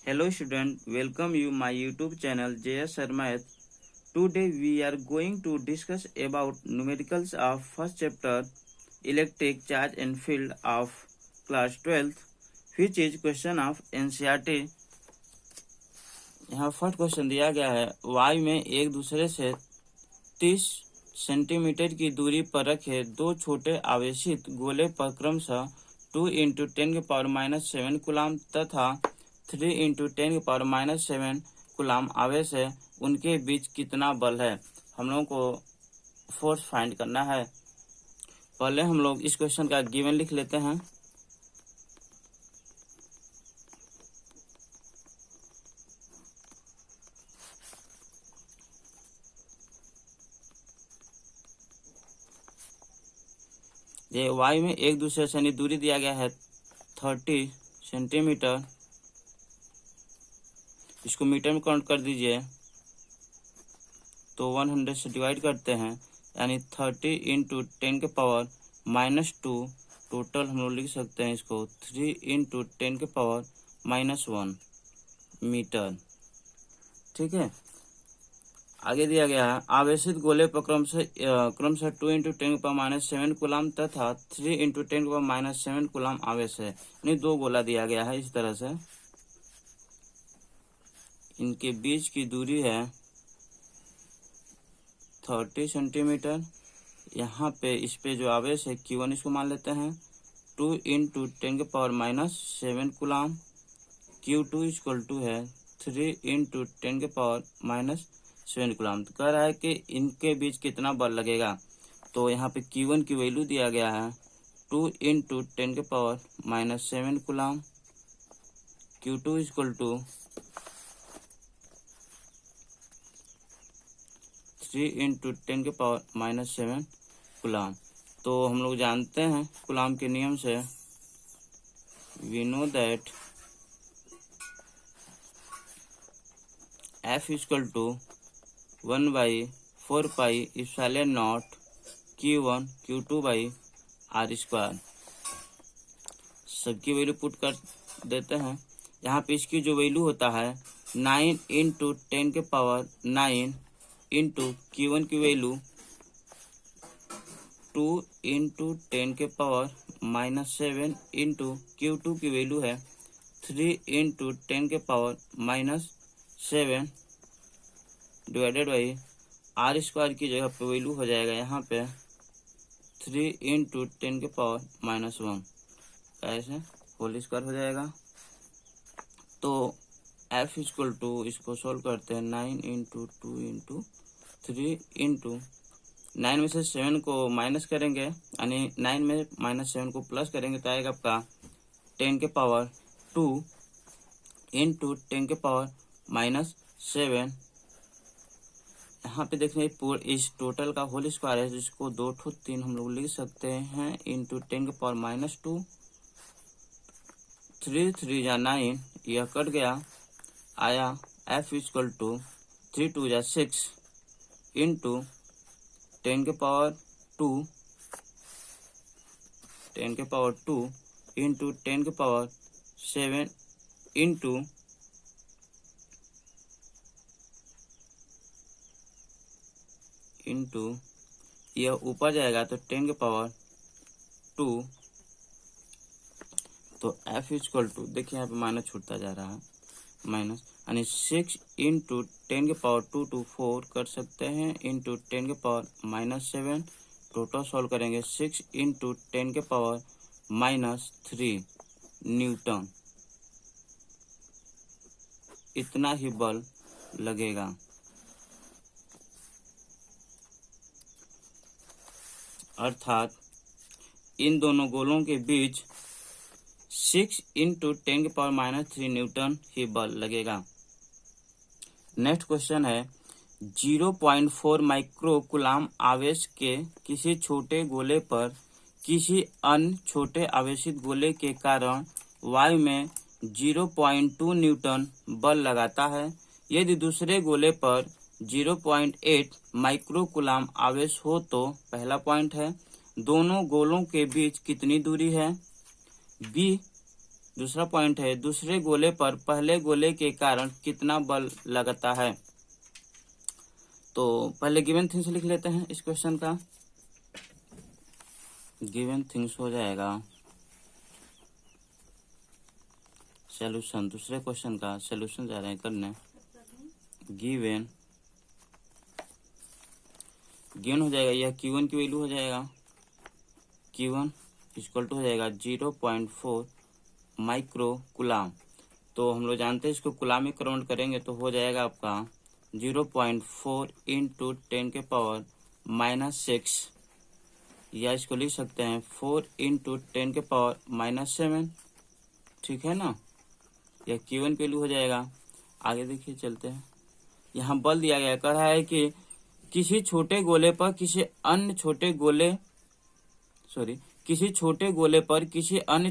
Hello student, welcome you my YouTube channel JS Math. Today we are going to discuss about numericals of first chapter electric charge and field of class 12th which is question of NCERT. यहाँ first question दिया गया है y में एक दूसरे से 30 centimetre की दूरी पर रखे दो छोटे आवेशित गोले पर क्रमशः 2 × 10⁻⁷ कूलाम तथा 3 × 10⁻⁷ कूलाम आवेश है, उनके बीच कितना बल है। हम लोगों को फोर्स फाइंड करना है। पहले हम लोग इस क्वेश्चन का गिवन लिख लेते हैं। ये y में एक दूसरे से दूरी दिया गया है 30 सेंटीमीटर, इसको मीटर में काउंट कर दीजिए तो 100 से डिवाइड करते हैं, यानी 30 × 10⁻⁻2 टोटल हम लोग लिख सकते हैं इसको 3 × 10⁻⁻1 मीटर। ठीक है, आगे दिया गया है आवेशित गोले पर क्रमशः 2 × 10⁻⁷ कूलाम तथा 3 × 10⁻⁷ कूलाम आवेश है। यानी दो गोला दिया गया है। इस तरह से इनके बीच की दूरी है 30 सेंटीमीटर। यहाँ पे इस पे जो आवेश है Q1 इसको मान लेते हैं 2 × 10⁻⁷ कूलाम। Q2 इक्वल है 3 × 10⁻⁷ कूलाम। तो कह रहा है कि इनके बीच कितना बल लगेगा। तो यहाँ पे Q1 की वैल्यू दिया गया है 2 × 10⁻⁷ कूलाम। Q2 equal 3 × 10⁻⁷ coulomb. तो हम लोग जानते हैं कूलाम के नियम से, we know that F = 1/4πε0 Q1 Q2/r²। सबकी वैल्यू पुट कर देते हैं। यहाँ पे इसकी जो वैल्यू होता है 9 × 10⁹ इंटू Q1 की वैल्यू 2 × 10⁻⁻7 इंटू Q2 की वैल्यू है 3 × 10⁻⁻7 डिवाइडेड बाई r² की जगह पे वैल्यू हो जाएगा यहाँ पे 3 × 10⁻⁻1 ऐसे होल स्क्वायर हो जाएगा। तो F = इसको सोल्व करते हैं 9 × 2 × 3 × 9 में से 7 को माइनस करेंगे, यानी 9 में -7 को प्लस करेंगे तो आएगा आपका 10⁻2 × 10⁻⁻7। यहाँ पे देखिए इस टोटल का होल स्क्वायर है, जिसको 2 3 हम लोग लिख सकते हैं इंटू 10⁻⁻2 3 3 या 9, यह कट गया, आया F = 3 2 या 6 इंटू 10⁻2 इंटू 10⁻7 इंटू यह ऊपर जाएगा तो 10⁻2। तो F = देखिए यहाँ पे माइनस छूटता जा रहा है, माइनस, यानी 6 × 10⁻2 to 4 कर सकते हैं इंटू 10⁻⁻7। टोटल सॉल्व करेंगे 6 × 10⁻³ न्यूटन। इतना ही बल लगेगा। अर्थात इन दोनों गोलों के बीच 6 × 10⁻³ न्यूटन ही बल लगेगा। नेक्स्ट क्वेश्चन है 0.4 माइक्रो कूलाम आवेश के किसी छोटे गोले पर किसी अन्य छोटे आवेशित गोले के कारण y में 0.2 न्यूटन बल लगाता है। यदि दूसरे गोले पर 0.8 माइक्रो कूलाम आवेश हो तो पहला पॉइंट है दोनों गोलों के बीच कितनी दूरी है। B दूसरा पॉइंट है दूसरे गोले पर पहले गोले के कारण कितना बल लगता है। तो पहले गिवन थिंग्स लिख लेते हैं इस क्वेश्चन का। गिवन थिंग्स हो जाएगा सॉल्यूशन। दूसरे क्वेश्चन का सॉल्यूशन जा रहे हैं करने। गिवन हो जाएगा, यह Q1 की वैल्यू हो जाएगा, Q1 इक्वल टू हो जाएगा 0.4 माइक्रो कुलाम। तो हम लोग जानते हैं इसको कुलाम में कन्वर्ट करेंगे तो हो जाएगा आपका 0.4 इंटू 10 के पावर -6, या इसको लिख सकते हैं 4 इंटू 10 के पावर -7। ठीक है ना, यह Q1 की वैल्यू हो जाएगा। आगे देखिए चलते हैं। यहाँ बल दिया गया, कह रहा है कि किसी छोटे गोले पर किसी अन्य छोटे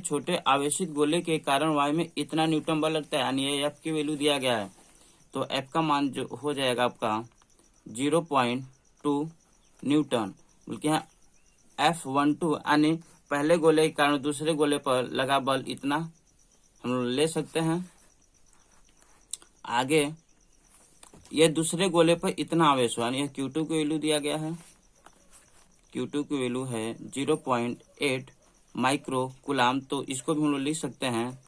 छोटे आवेशित गोले के कारण वायु में इतना न्यूटन बल लगता है, यानी ये F की वैल्यू दिया गया है। तो F का मान जो हो जाएगा आपका 0.2 न्यूटन, बल्कि यहाँ F12 यानी पहले गोले के कारण दूसरे गोले पर लगा बल इतना हम लोग ले सकते हैं। आगे ये दूसरे गोले पर इतना आवेश हुआ, यानी यह Q2 की वैल्यू दिया गया है। Q2 की वैल्यू है 0.8 माइक्रो कुलाम। तो इसको भी हम लोग लिख सकते हैं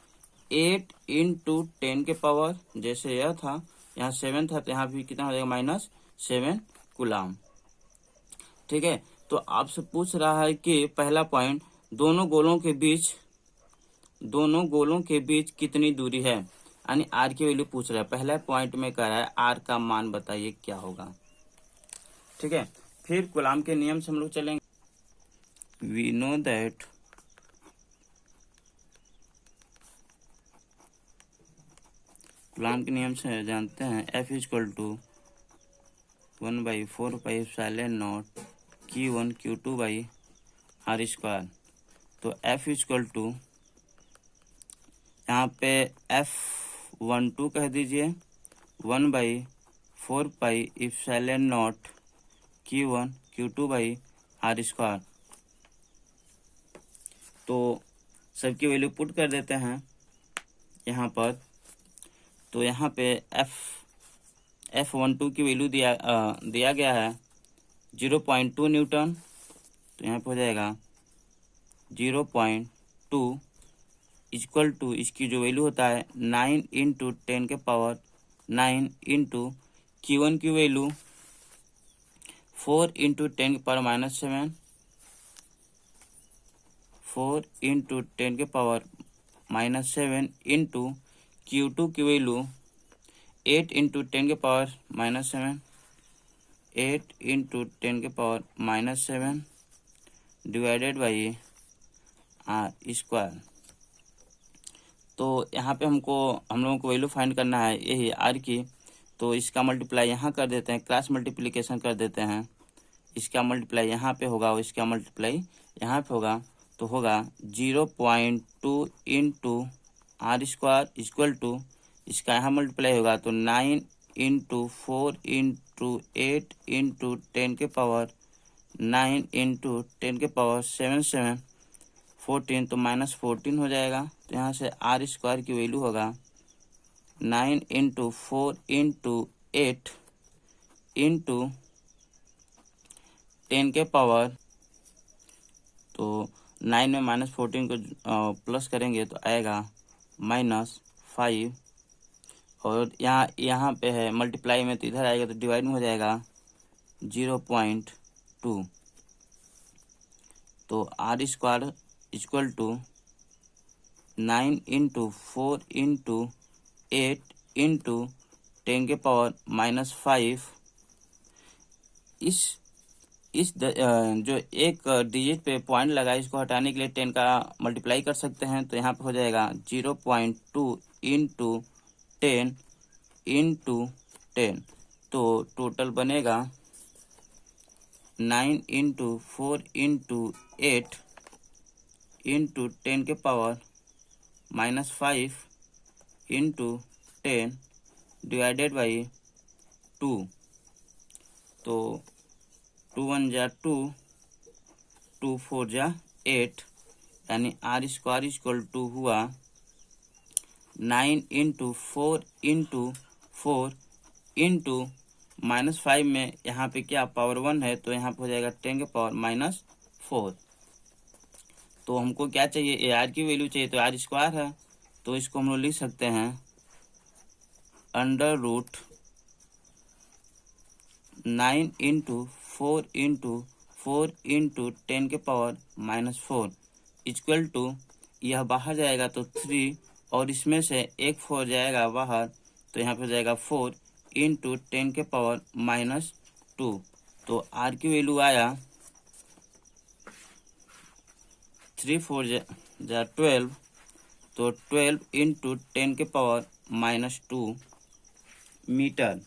8 इंटू 10 के पावर, जैसे यह था यहाँ 7 था तो यहाँ भी कितना हो जाएगा -7 कुलाम। ठीक है, तो आपसे पूछ रहा है कि पहला पॉइंट दोनों गोलों के बीच कितनी दूरी है, यानी आर की वैल्यू पूछ रहा है। पहला पॉइंट में कह रहा है आर का मान बताइए क्या होगा। ठीक है, फिर कुलाम के नियम से हम लोग चलेंगे। वी नो दैट कुलाम के नियम से जानते हैं F equal to 1/4πε0 Q1 Q2/r²। तो F इक्वल टू यहाँ पे F12 कह दीजिए 1/4πε0 Q1 Q2/r²। तो सबकी वैल्यू पुट कर देते हैं यहाँ पर। तो यहाँ पे F12 की वैल्यू दिया गया है 0.2 न्यूटन। तो यहाँ पे हो जाएगा 0.2 इक्वल टू इसकी जो वैल्यू होता है 9 इंटू 10 के पावर 9 इंटू Q1 की वैल्यू 4 इंटू 10 के पावर -7, 4 इंटू 10 के पावर -7 इंटू Q2 की वैल्यू 8 इंटू 10 के पावर -7, 8 इंटू 10 के पावर -7 डिवाइडेड बाई r²। तो यहाँ पे हम लोगों को वैल्यू फाइंड करना है यही r की। तो इसका मल्टीप्लाई यहाँ कर देते हैं, क्रॉस मल्टीप्लिकेशन कर देते हैं। इसका मल्टीप्लाई यहाँ पे होगा और इसका मल्टीप्लाई यहाँ पे होगा। तो होगा 0.2 इंटू r² इक्वल टू इसका यहाँ मल्टीप्लाई होगा तो 9 इंटू 4 इंटू 8 इंटू 10 के पावर 9 इंटू 10 के पावर 7 14, तो -14 हो जाएगा। तो यहाँ से r² की वैल्यू होगा 9 इंटू 4 इंटू 8 इंटू 10 के पावर, तो 9 में -14 को प्लस करेंगे तो आएगा -5, और यहाँ पे है मल्टीप्लाई में तो इधर आएगा तो डिवाइड में हो जाएगा 0.2। तो r² equal to 9 into 4 into 8 into 10 के पावर -5। जो एक डिजिट पे पॉइंट लगा इसको हटाने के लिए 10 का मल्टीप्लाई कर सकते हैं। तो यहाँ पे हो जाएगा 0.2 इंटू 10 इंटू 10। तो टोटल बनेगा 9 इंटू 4 इंटू 8 इंटू 10 के पावर -5 इंटू 10 डिवाइडेड बाई 2। तो 2 1 जा 2, 2 4 जा 8, यानी r² इक्वल टू हुआ 9 इंटू 4 इंटू 4 इंटू -5 में यहाँ पे क्या पावर 1 है, तो यहाँ पे हो जाएगा 10 के पावर -4। तो हमको क्या चाहिए, ए आर की वैल्यू चाहिए, तो आर स्क्वायर है, तो इसको हम लोग लिख सकते हैं √9 इंटू 4 इंटू 4 इंटू 10 के पावर -4 इक्वल टू, यह बाहर जाएगा तो 3 और इसमें से एक 4 जाएगा बाहर, तो यहाँ पे हो जाएगा 4 इंटू 10 के पावर -2। तो आर की वैल्यू आया 3 4 जा 12, तो 12 इंटू 10 के पावर -2 मीटर।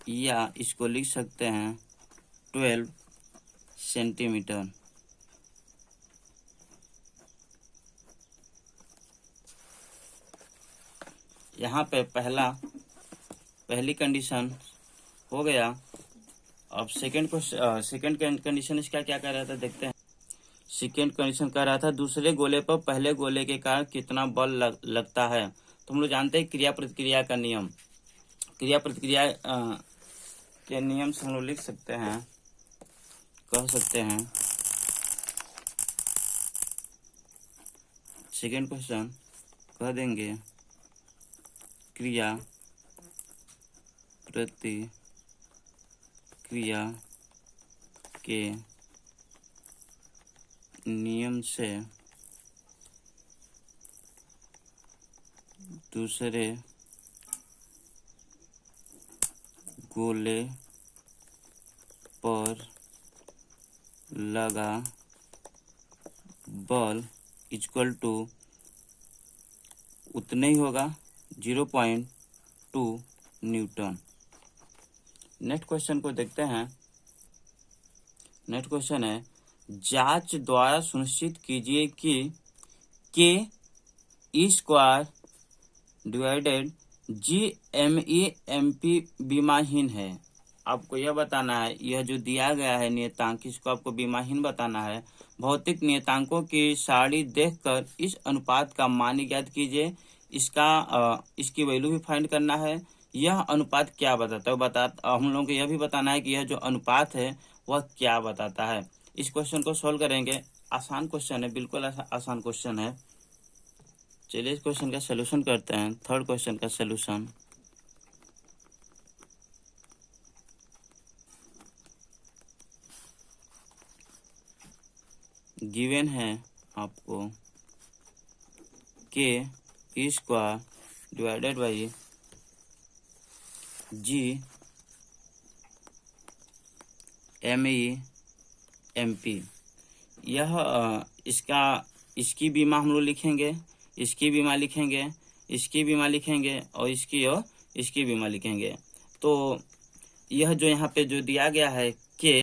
या इसको लिख सकते हैं 12 सेंटीमीटर। यहाँ पे पहली कंडीशन हो गया। अब सेकंड कंडीशन इसका क्या कह रहा था, देखते हैं। सेकंड कंडीशन कह रहा था दूसरे गोले पर पहले गोले के कारण कितना बल लगता है। तो हम लोग जानते हैं क्रिया प्रतिक्रिया का नियम, क्रिया प्रतिक्रिया के नियम से हम लोग लिख सकते हैं, कह सकते हैं सेकंड क्वेश्चन कह देंगे क्रिया प्रतिक्रिया के नियम से दूसरे गोले पर लगा बल इक्वल टू उतना ही होगा 0.2 न्यूटन। नेक्स्ट क्वेश्चन को देखते हैं। नेक्स्ट क्वेश्चन है, जांच द्वारा सुनिश्चित कीजिए कि K² डिवाइडेड GME/MP विमाहीन है। आपको यह बताना है, यह जो दिया गया है नियतांक, इसको आपको विमाहीन बताना है। भौतिक नियतांकों की सारणी देखकर इस अनुपात का मान ज्ञात कीजिए। इसकी वैल्यू भी फाइंड करना है। यह अनुपात क्या बताता है, हम लोगों को यह भी बताना है कि यह जो अनुपात है वह क्या बताता है। इस क्वेश्चन को सॉल्व करेंगे। आसान क्वेश्चन है, बिल्कुल आसान क्वेश्चन है। चलिए इस क्वेश्चन का सलूशन करते हैं। थर्ड क्वेश्चन का सलूशन, गिवन है आपको K² डिवाइडेड बाई GME/MP। यह इसकी बीमा हम लोग लिखेंगे, इसकी बीमा लिखेंगे, इसकी बीमा लिखेंगे और इसकी बीमा लिखेंगे। तो यह जो यहाँ पे जो दिया गया है K,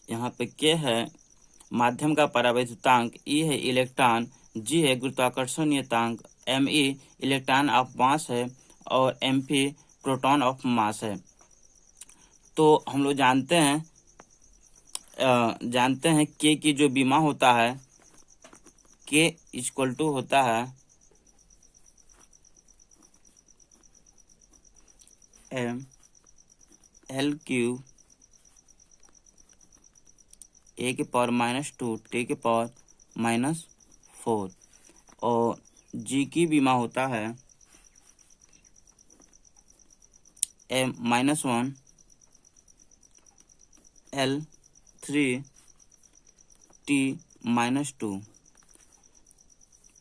यहाँ पे K है माध्यम का परावैद्युतांक, E है इलेक्ट्रॉन, G है गुरुत्वाकर्षण नियतांक, Me इलेक्ट्रॉन ऑफ मास है और MP प्रोटॉन ऑफ मास है। तो हम लोग जानते हैं K की जो बीमा होता है, K इक्वल टू होता है L³ A के पावर -2 T के पावर -4 और G की बीमा होता है -1 L³ T-2।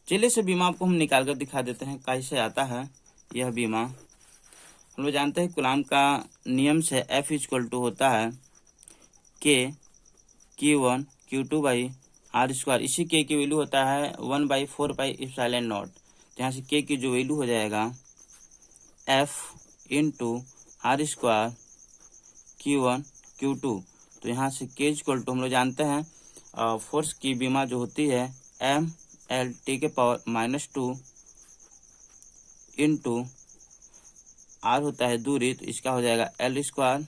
चलिए से बीमा आपको हम निकाल कर दिखा देते हैं कैसे आता है यह बीमा। हम लोग जानते हैं कूलाम का नियम से F इक्वल टू होता है K Q1 Q2 by R²। इसी K की वैल्यू होता है 1/4πε0। तो यहाँ से K की जो वैल्यू हो जाएगा F into R² Q1 Q2। तो यहाँ से K इक्वल टू हम लोग जानते हैं फोर्स की बीमा जो होती है MLT के पावर -2 इंटू R होता है दूरी, तो इसका हो जाएगा L²।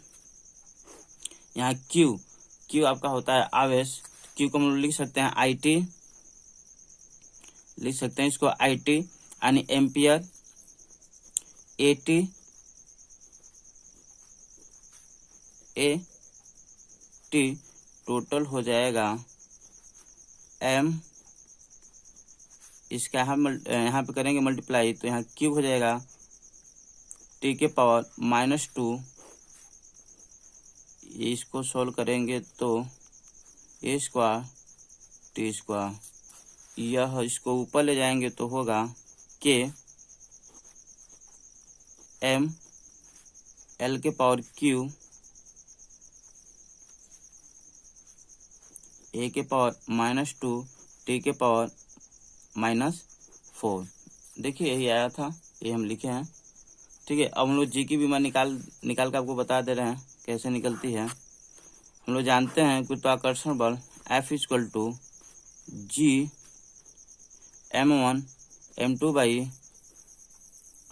यहाँ क्यू आपका होता है आवेश, क्यू को हम लोग लिख सकते हैं IT, लिख सकते हैं इसको IT, यानी एम्पियर, AT टोटल हो जाएगा M, इसका यहाँ पे करेंगे मल्टीप्लाई तो यहाँ क्यूब हो जाएगा T के पावर -2, इसको सोल्व करेंगे तो A स्क्वायर T स्क्वायर, यह इसको ऊपर ले जाएंगे तो होगा K M L के पावर Q A के पावर -2 T के पावर -4। देखिए यही आया था, ये हम लिखे हैं। ठीक है, अब हम लोग जी की बीमा निकाल के आपको बता दे रहे हैं कैसे निकलती है। हम लोग जानते हैं गुरुत्वाकर्षण बल F = G m1 m2 by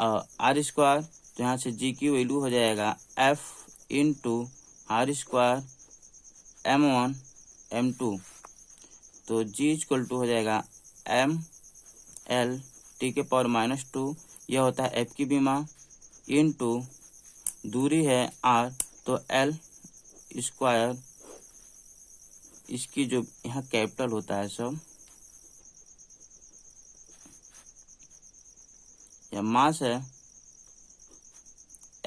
R square, तो यहाँ से जी की वैल्यू हो जाएगा F × R² m1 m2, तो G = हो जाएगा ML T के पावर -2, यह होता है F की बीमा, इनटू दूरी है R, तो L स्क्वायर, इसकी जो यहाँ कैपिटल होता है सब, यह मास है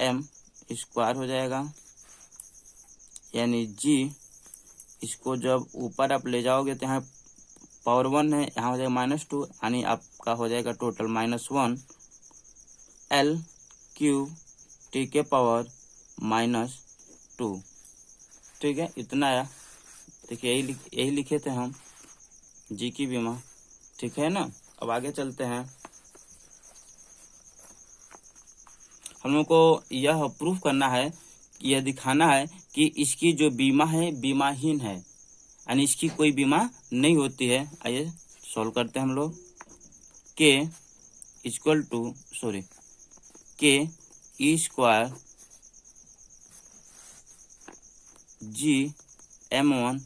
M स्क्वायर हो जाएगा, यानी G, इसको जब ऊपर आप ले जाओगे तो यहाँ पावर 1 है, यहाँ हो जाएगा -2, यानी आपका हो जाएगा टोटल -1 L³ T के पावर -2। ठीक है, इतना आया। देखिए यही लिखे थे हम जी की बीमा। ठीक है ना, अब आगे चलते हैं। हम लोग को यह प्रूफ करना है, यह दिखाना है कि इसकी जो बीमा है बीमाहीन है, यानी इसकी कोई बीमा नहीं होती है। आइए सॉल्व करते हैं हम लोग। K E² G m1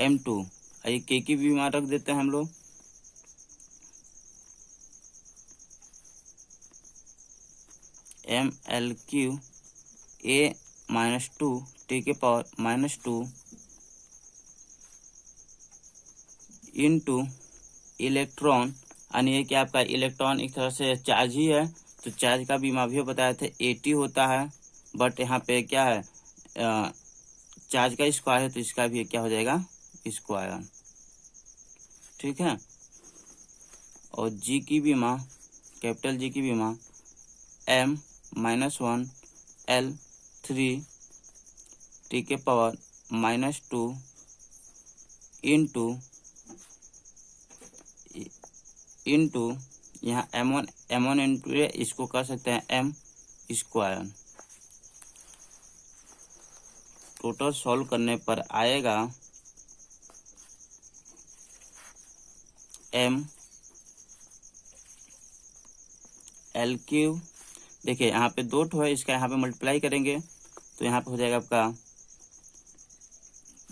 m2, आइए K की बीमा रख देते हैं हम लोग। ML³ A -2 T के पावर -2 इंटू इलेक्ट्रॉन, यानी ये क्या आपका इलेक्ट्रॉन एक तरह से चार्ज ही है, तो चार्ज का बीमा भी बताए थे 80 होता है, बट यहाँ पे क्या है चार्ज का स्क्वायर है, तो इसका भी क्या हो जाएगा स्क्वायर। ठीक है, और जी की बीमा, कैपिटल जी की बीमा M-1 L3 T के पावर -2 इंटू यहाँ M1 इंटू इसको कर सकते हैं M स्क्वायर। टोटल सॉल्व करने पर आएगा ML³। देखिए यहाँ पे 2 है, इसका यहाँ पे मल्टीप्लाई करेंगे तो यहाँ पे हो जाएगा आपका,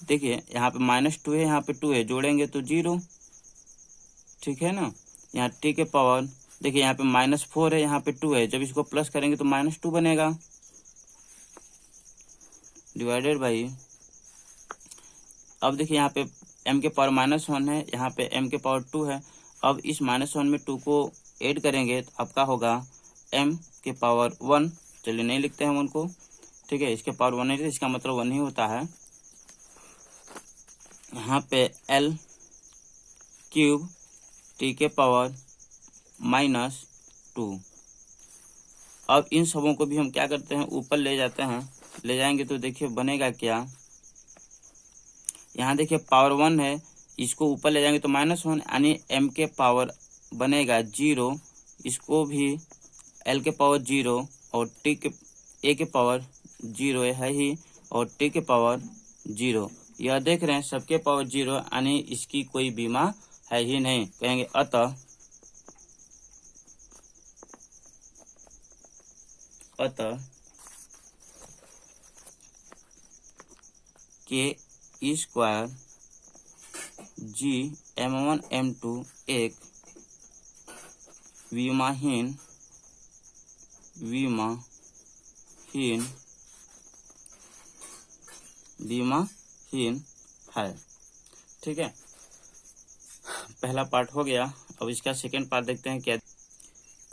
देखिए यहाँ पे -2 है, यहाँ पे 2 है, जोड़ेंगे तो 0। ठीक है ना, यहाँ T के पावर, देखिए यहाँ पे -4 है, यहाँ पे 2 है, जब इसको प्लस करेंगे तो -2 बनेगा, डिवाइडेड बाई, अब देखिए यहाँ पे m के पावर -1 है, यहाँ पे m के पावर 2 है, अब इस -1 में 2 को ऐड करेंगे तो आपका होगा m के पावर 1, चलिए नहीं लिखते हैं 1 को। ठीक है, इसके पावर 1 है, इसका मतलब 1 ही होता है। यहाँ पे L³ T के पावर -2। अब इन सबों को भी हम क्या करते हैं, ऊपर ले जाते हैं, ले जाएंगे तो देखिए बनेगा क्या, यहाँ देखिए पावर 1 है, इसको ऊपर ले जाएंगे तो -1, यानी m के पावर बनेगा 0, इसको भी l के पावर 0 और a के पावर 0 है ही, और t के पावर 0, यह देख रहे हैं सबके पावर 0, यानी इसकी कोई बीमा है ही नहीं। कहेंगे अतः K ई स्क्वायर जी m1 m2 एक विमाहीन है। ठीक है, पहला पार्ट हो गया। अब इसका सेकंड पार्ट देखते हैं क्या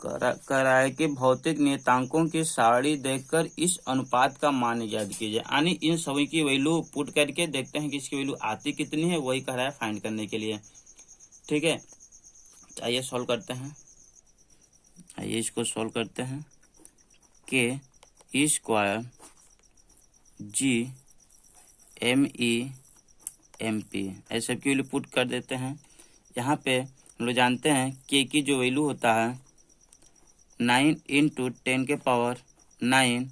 कराए के भौतिक नियतांकों की सारणी देखकर इस अनुपात का मान ज्ञात कीजिए। यानी इन सभी की वैल्यू पुट करके देखते हैं कि इसकी वैल्यू आती कितनी है, वही कह रहा है फाइंड करने के लिए। ठीक है, आइए सॉल्व करते हैं। आइए इसको सॉल्व करते हैं। K E square G M E M P ऐसे सबकी वैल्यू पुट कर देते हैं। यहाँ पे हम लोग जानते हैं के की जो वैल्यू होता है 9 × 10⁻⁹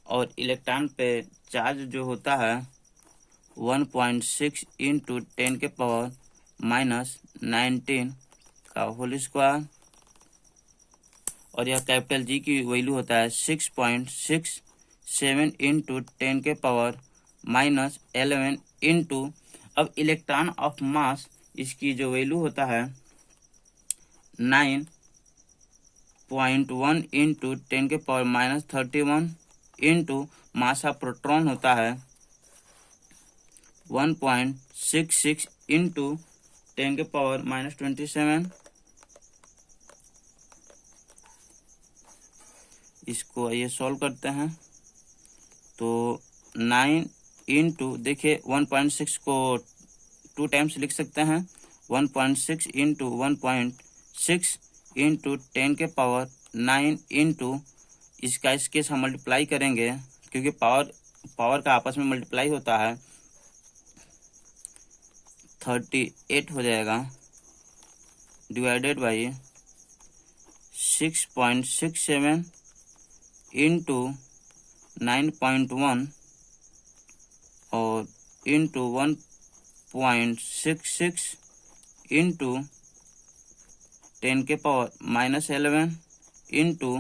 और इलेक्ट्रॉन पे चार्ज जो होता है 1.6 × 10⁻⁻19 का होल स्क्वायर, और यह कैपिटल जी की वैल्यू होता है 6.67 × 10⁻11 इंटू, अब इलेक्ट्रॉन ऑफ मास इसकी जो वैल्यू होता है 9.1 × 10⁻31 इंटू मास ऑफ प्रोटॉन होता है 1.66 × 10⁻27। इसको ये सॉल्व करते हैं तो 9 इंटू, देखिए 1.6 को 2 टाइम्स लिख सकते हैं। 1.6 इंटू 1.6 इंटू 10⁻9 इंटू इसका इसके साथ मल्टीप्लाई करेंगे, क्योंकि पावर का आपस में मल्टीप्लाई होता है, 38 हो जाएगा, डिवाइडेड बाई 6.67 इंटू 9.1 और इंटू 1.66 इंटू 10⁻11 इंटू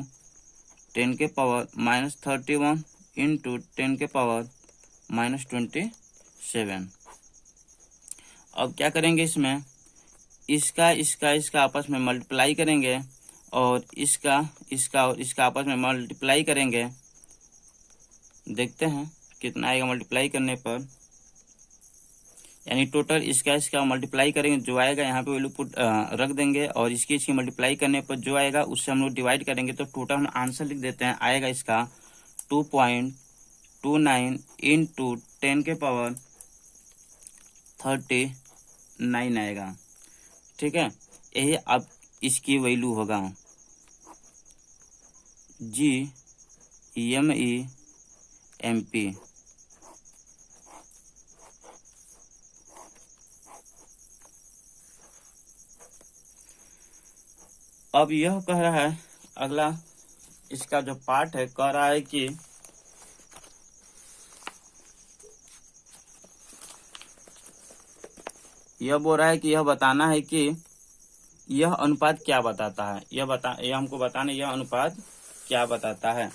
10⁻31 इंटू 10⁻27। अब क्या करेंगे, इसमें इसका आपस में मल्टीप्लाई करेंगे और इसका और इसका आपस में मल्टीप्लाई करेंगे। देखते हैं कितना आएगा मल्टीप्लाई करने पर, यानी टोटल इसका मल्टीप्लाई करेंगे, जो आएगा यहाँ पे वैल्यू पुट रख देंगे और इसकी मल्टीप्लाई करने पर जो आएगा उससे हम लोग डिवाइड करेंगे, तो टोटल हम आंसर लिख देते हैं। आएगा इसका 2.29 इंटू 10⁻39 आएगा। ठीक है, यही अब इसकी वैल्यू होगा G M E M P. अब यह कह रहा है, अगला इसका जो पार्ट है कह रहा है कि यह बोल रहा है कि यह बताना है कि यह अनुपात क्या बताता है। यह हमको बताना यह अनुपात क्या बताता है।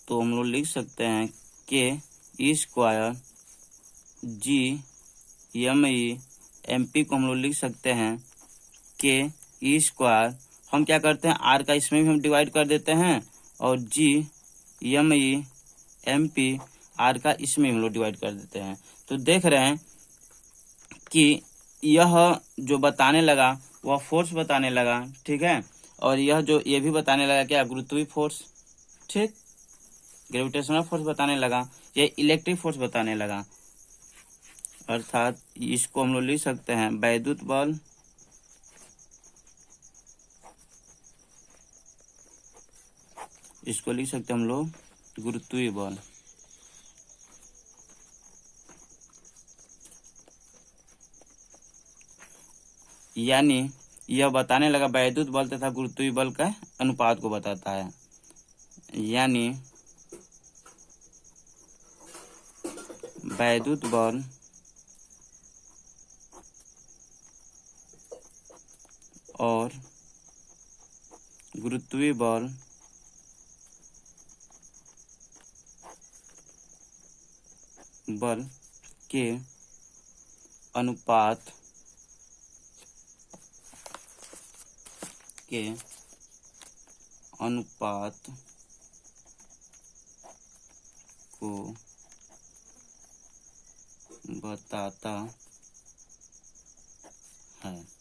तो हम लोग लिख सकते हैं K E square G M E M P को हम लोग लिख सकते हैं के ई स्क्वायर, हम क्या करते हैं आर का इसमें भी हम डिवाइड कर देते हैं, और G M E M P R का इसमें हम लोग डिवाइड कर देते हैं। तो देख रहे हैं कि यह जो बताने लगा वह फोर्स बताने लगा। ठीक है, और ये भी बताने लगा क्या, गुरुत्वीय फोर्स। ठीक, ग्रेविटेशनल फोर्स बताने लगा, ये इलेक्ट्रिक फोर्स बताने लगा। अर्थात इसको हम लोग लिख सकते हैं वैद्युत बल, इसको लिख सकते हैं हम लोग गुरुत्वीय बल। यानी यह बताने लगा वैद्युत बल तथा गुरुत्वीय बल का अनुपात को बताता है। यानी वैद्युत बल और गुरुत्वीय बल बल के अनुपात को बताता है।